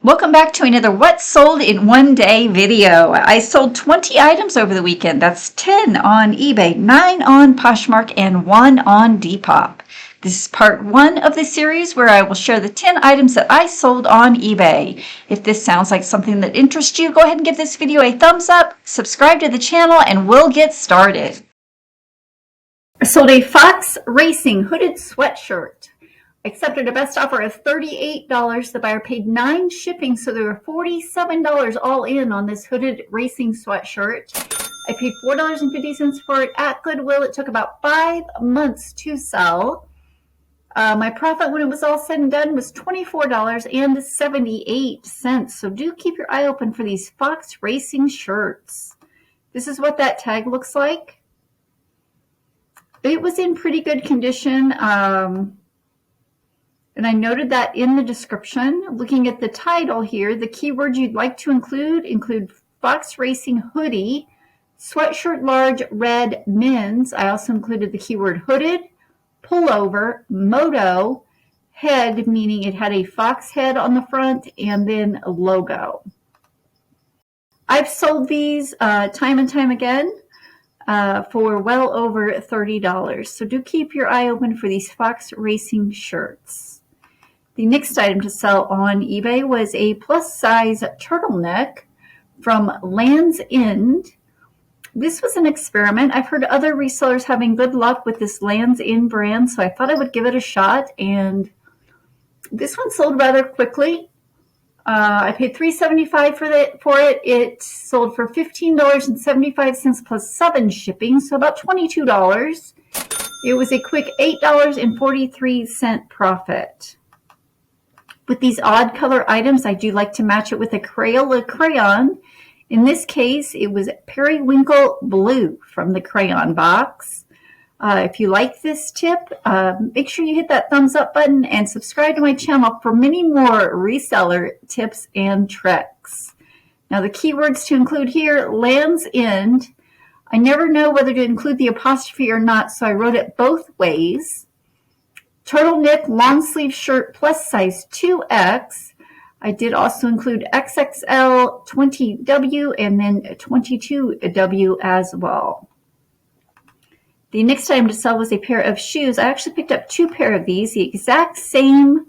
Welcome back to another What Sold in One Day video. I sold 20 items over the weekend. That's 10 on eBay, 9 on Poshmark, and 1 on Depop. This is part 1 of the series where I will share the 10 items that I sold on eBay. If this sounds like something that interests you, go ahead and give this video a thumbs up, subscribe to the channel, and we'll get started. I sold a Fox Racing hooded sweatshirt. Accepted a best offer of $38. The buyer paid $9 shipping, so there were $47 all in on this hooded racing sweatshirt. I paid $4.50 for it at Goodwill. It took about 5 months to sell. My profit when it was all said and done was $24.78. So do keep your eye open for these Fox Racing shirts. This is what that tag looks like. It was in pretty good condition. And I noted that in the description. Looking at the title here, the keywords you'd like to include Fox Racing hoodie, sweatshirt large red men's. I also included the keyword hooded, pullover, moto, head, meaning it had a fox head on the front, and then a logo. I've sold these time and time again for well over $30. So do keep your eye open for these Fox Racing shirts. The next item to sell on eBay was a plus-size turtleneck from Land's End. This was an experiment. I've heard other resellers having good luck with this Land's End brand, so I thought I would give it a shot, and this one sold rather quickly. I paid $3.75 for it. It sold for $15.75 plus 7 shipping, so about $22. It was a quick $8.43 profit. With these odd color items, I do like to match it with a Crayola crayon. In this case, it was Periwinkle Blue from the crayon box. If you like this tip, make sure you hit that thumbs up button and subscribe to my channel for many more reseller tips and tricks. Now the keywords to include here, Land's End. I never know whether to include the apostrophe or not, so I wrote it both ways. Turtleneck long sleeve shirt plus size 2X. I did also include XXL, 20W, and then 22W as well. The next item to sell was a pair of shoes. I actually picked up 2 pairs of these, the exact same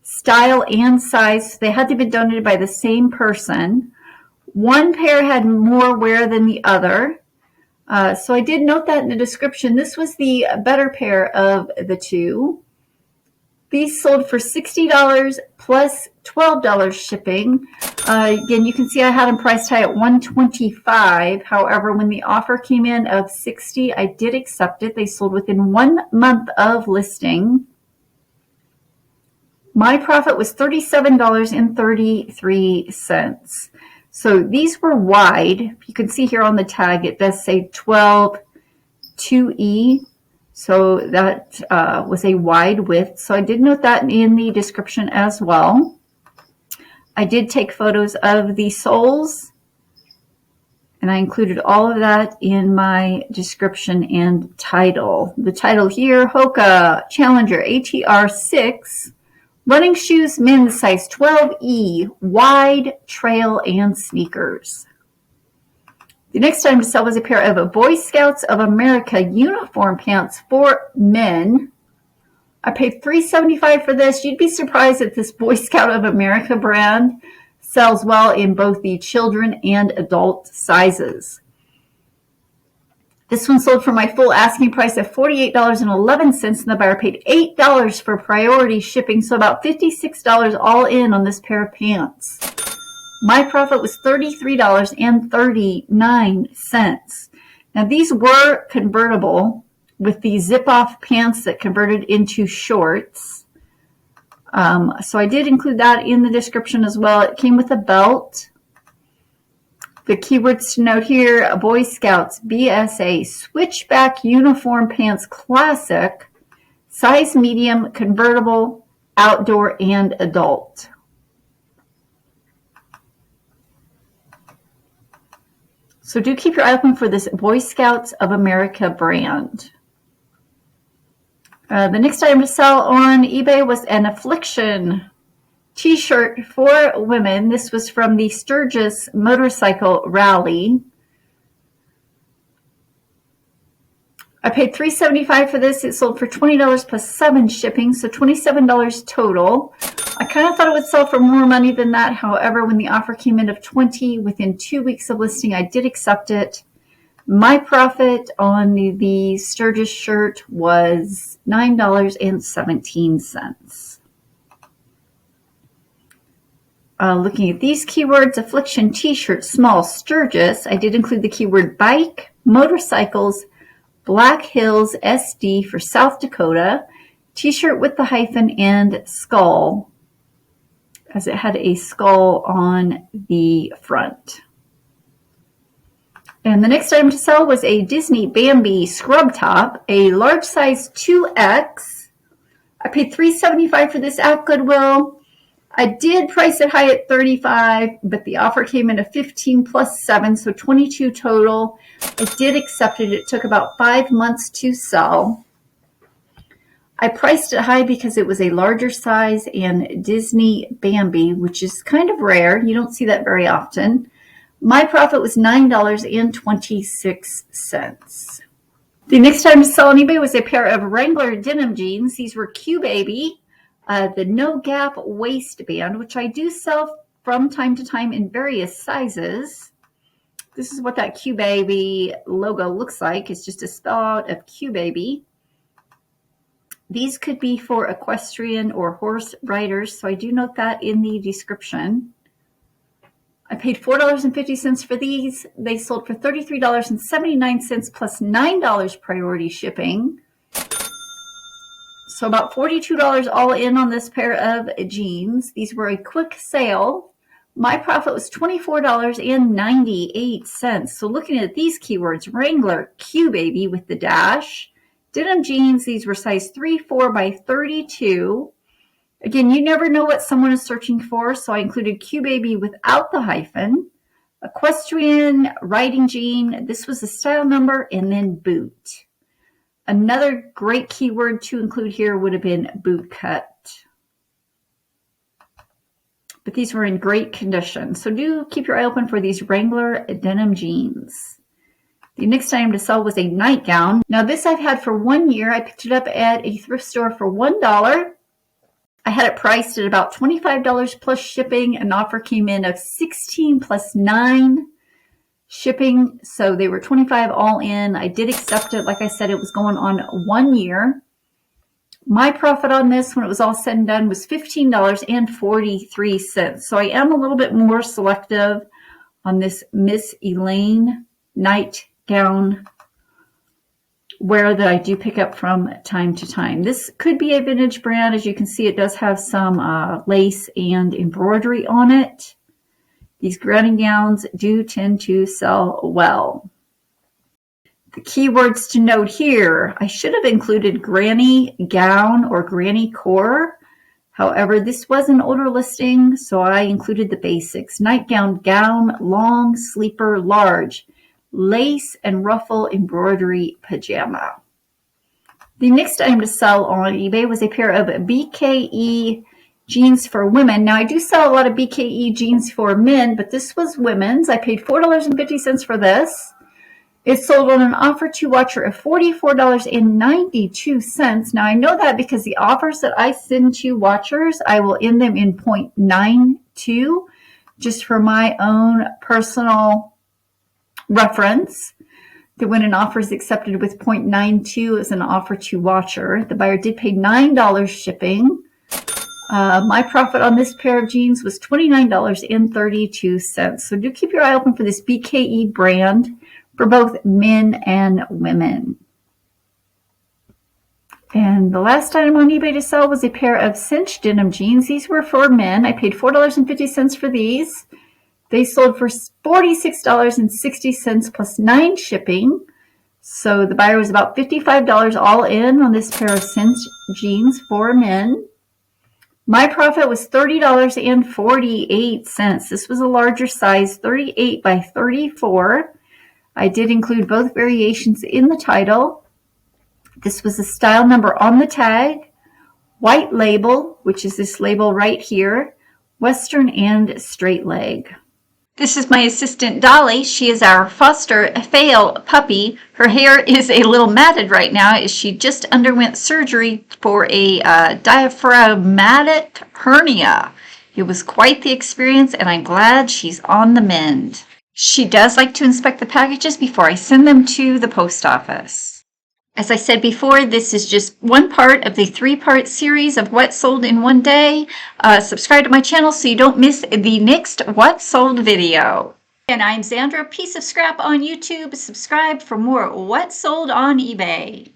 style and size. They had to be donated by the same person. One pair had more wear than the other. So I did note that in the description. This was the better pair of the two. These sold for $60 plus $12 shipping. Again, you can see I had them price tag at $125. However, when the offer came in of $60, I did accept it. They sold within 1 month of listing. My profit was $37.33. So these were wide. You can see here on the tag, it does say 12 2E. So that was a wide width. So I did note that in the description as well. I did take photos of the soles, and I included all of that in my description and title. The title here, Hoka Challenger ATR 6, running shoes, men's size 12E, wide, trail, and sneakers. The next item to sell was a pair of Boy Scouts of America uniform pants for men. I paid $3.75 for this. You'd be surprised that this Boy Scout of America brand sells well in both the children and adult sizes. This one sold for my full asking price of $48.11, and the buyer paid $8 for priority shipping, so about $56 all in on this pair of pants. My profit was $33.39. Now these were convertible with the zip-off pants that converted into shorts. So I did include that in the description as well. It came with a belt. The keywords to note here, Boy Scouts BSA Switchback Uniform Pants Classic, size medium, convertible, outdoor, and adult. So do keep your eye open for this Boy Scouts of America brand. The next item to sell on eBay was an Affliction t-shirt for women. This was from the Sturgis motorcycle rally. I paid $3.75 for this. It sold for $20 plus 7 shipping, so $27 total. I kind of thought it would sell for more money than that. However, when the offer came in of $20 within 2 weeks of listing, I did accept it. My profit on the Sturgis shirt was $9.17. Looking at these keywords, Affliction t-shirt, small, Sturgis. I did include the keyword bike, motorcycles, Black Hills SD for South Dakota, t-shirt with the hyphen and skull, as it had a skull on the front. And the next item to sell was a Disney Bambi scrub top, a large size 2X. I paid $3.75 for this at Goodwill. I did price it high at $35, but the offer came in at $15 plus 7, so $22 total. I did accept it. It took about 5 months to sell. I priced it high because it was a larger size and Disney Bambi, which is kind of rare. You don't see that very often. My profit was $9.26. The next item to sell on eBay was a pair of Wrangler denim jeans. These were Q Baby. The no gap waistband, which I do sell from time to time in various sizes. This is what that Q Baby logo looks like. It's just a spell out of Q Baby. These could be for equestrian or horse riders, so I do note that in the description. I paid $4.50 for these. They sold for $33.79 plus $9 priority shipping. So about $42 all in on this pair of jeans. These were a quick sale. My profit was $24.98. So looking at these keywords, Wrangler Q Baby with the dash. Denim jeans, these were size 3-4 by 32. Again, you never know what someone is searching for, so I included Q Baby without the hyphen. Equestrian riding jean, this was the style number, and then boot. Another great keyword to include here would have been boot cut. But these were in great condition. So do keep your eye open for these Wrangler denim jeans. The next item to sell was a nightgown. Now this I've had for 1 year. I picked it up at a thrift store for $1. I had it priced at about $25 plus shipping. An offer came in of $16 plus 9 shipping, so they were $25 all in. I did accept it. Like I said, it was going on 1 year. My profit on this, when it was all said and done, was $15.43. So I am a little bit more selective on this Miss Elaine nightgown wear that I do pick up from time to time. This could be a vintage brand. As you can see, it does have some lace and embroidery on it. These granny gowns do tend to sell well. The keywords to note here, I should have included granny gown or granny core. However, this was an older listing, so I included the basics. Nightgown, gown, long, sleeper, large, lace and ruffle embroidery pajama. The next item to sell on eBay was a pair of BKE jeans for women. Now, I do sell a lot of BKE jeans for men, but this was women's. I paid $4.50 for this. It sold on an offer to watcher of $44.92. Now, I know that because the offers that I send to watchers, I will end them in 0.92, just for my own personal reference. That when an offer is accepted with 0.92 as an offer to watcher, the buyer did pay $9 shipping. My profit on this pair of jeans was $29.32. So do keep your eye open for this BKE brand for both men and women. And the last item on eBay to sell was a pair of Cinch denim jeans. These were for men. I paid $4.50 for these. They sold for $46.60 plus 9 shipping. So the buyer was about $55 all in on this pair of Cinch jeans for men. My profit was $30.48. This was a larger size, 38 by 34. I did include both variations in the title. This was a style number on the tag, white label, which is this label right here, Western and straight leg. This is my assistant Dolly. She is our foster fail puppy. Her hair is a little matted right now as she just underwent surgery for a diaphragmatic hernia. It was quite the experience, and I'm glad she's on the mend. She does like to inspect the packages before I send them to the post office. As I said before, this is just one part of the 3-part series of what sold in one day. Subscribe to my channel so you don't miss the next what sold video. And I'm Xandra, Piece of Scrap on YouTube. Subscribe for more what sold on eBay.